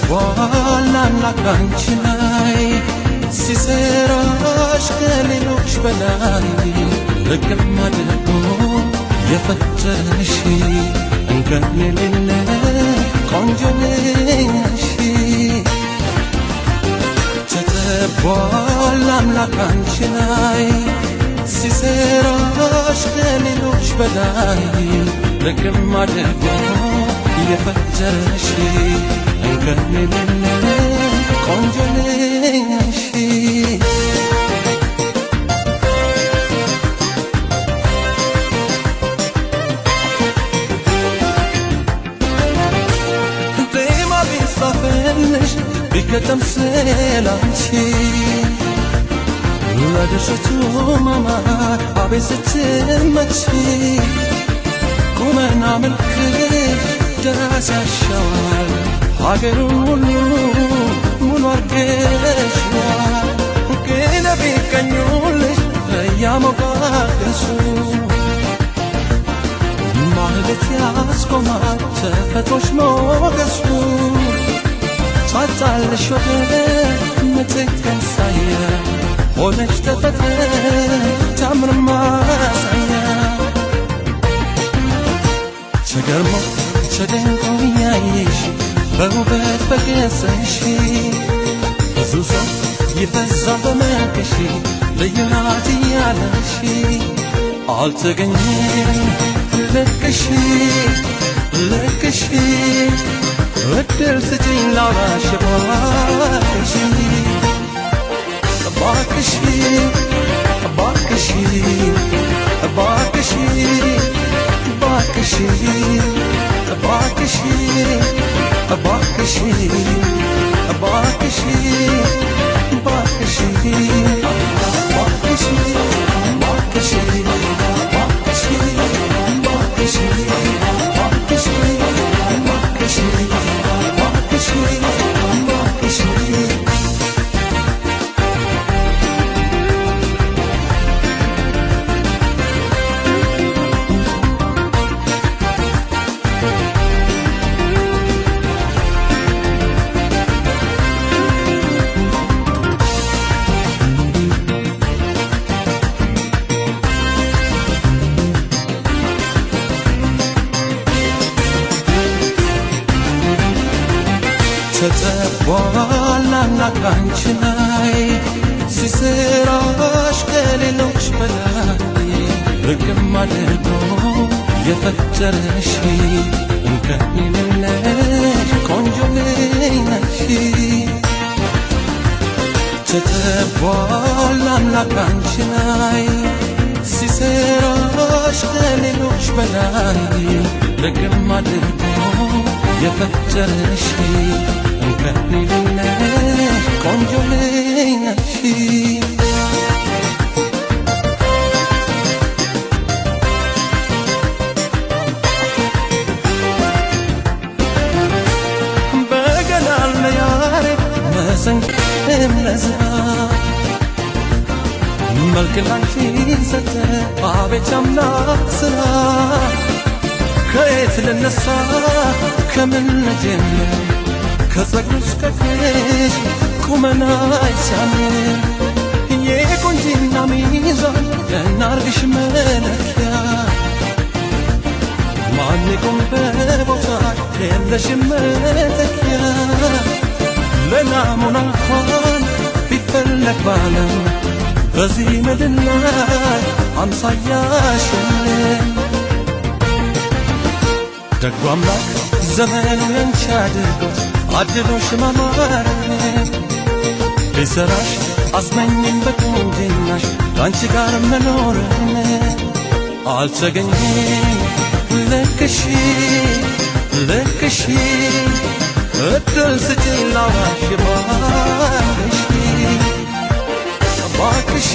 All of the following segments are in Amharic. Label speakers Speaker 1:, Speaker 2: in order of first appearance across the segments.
Speaker 1: አምላክ አንቺ ላይ ሲሰራሽ ከሌሎች በላይ ልቅም አድርጎ የፈጠረሽ እንከን የሌለ ቆንጆ ነሽ። ተጠቧል አምላክ አንቺ ላይ ሲሰራሽ ከሌሎች በላይ ልቅም አድርጎ የፈጠረሽ እንከን የሌለ ቆንጆ ነሽ። ዜማ ቢጻፍልሽ ቢከተም ስላንቺ ለድርሰቱ ማማር አቤት ስትመቺ ቁመና መልክሽ ደስ ያሻዋል ሀገሩን ሁሉ ሙሉ አርገሽዋል። ግን ቢቀኙልሽ እያሞጋገሱ ማለት ያስቆማል ተፈጥሮሽ ሞገሱ ታጣልሽ ወደ ምትክ አምሳያ ሆነሽ ተፈጥረ ታምር ማሳያ ተገርሞ ተደንቆ ያየሽ በውበት በገጽሽ ብዙ ሰው ይፈዛል በመልክሽ ልዩ ናት እያለሽ አልተገኘም ልክሽ ልክሽ እድል ስጪኝ ላውራሽ እባክሽ እባክሽ እባክሽ እባክሽ እባክሽ እባክሽ እባክሽ እባክሽ እባክሽ እባክሽ ተጠቧል አምላክ አንቺ ላይ ሲሰራሽ ከሌሎች በላይ ርግም አድርጎ የፈጠረሽ እንከን የሌለሽ ቆንጆ ነሽ። ተጠቧል አምላክ አንቺ ላይ ሲሰራሽ ከሌሎች በላይ ርግም አድርጎ የፈጠረሽ እንከን የሌለሽ ቆንጆ ነሽ። በገና ለያሬድ መሰንቆም ለዛ መልክ ላንቺ ሰጠ አቤት አምላክ ሥራ ከየት ልነሳ ከምን ልጀምር ከጸጉርሽ ከፊትሽ ቁመናሽ ሲያምር የቆንጂና ሚዛን እናርግሽ መለኪያ ማን ይቁም በቦታሽ የለሽም መተኪያ ለናሙና እንኳን ቢፈለግ ባለም በዚህ ምድር ላይ አምሳያሽ የለም። ደጉ አምላክ ዘመኑ ያንቺ አድርጎት አድሎሽ ማማር ቢሰራሽ አስመኝም በቁንጅናሽ ከአንቺ ጋር መኖር አልተገኘም ልክሽ ልክሽ እድል ስጪኝ ላውራሽ እባክሽ እባክሽ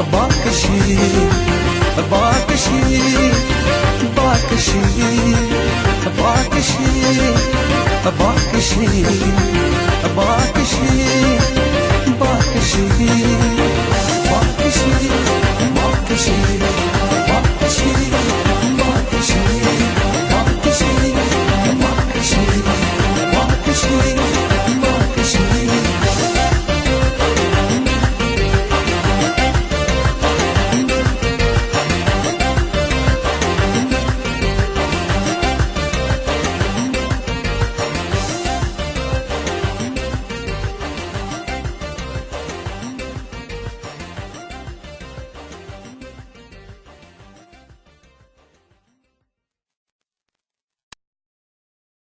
Speaker 1: እባክሽ እባክሽ እባክሽ እባክሽ እባክሽ እባክሽ እባክሽ እባክሽ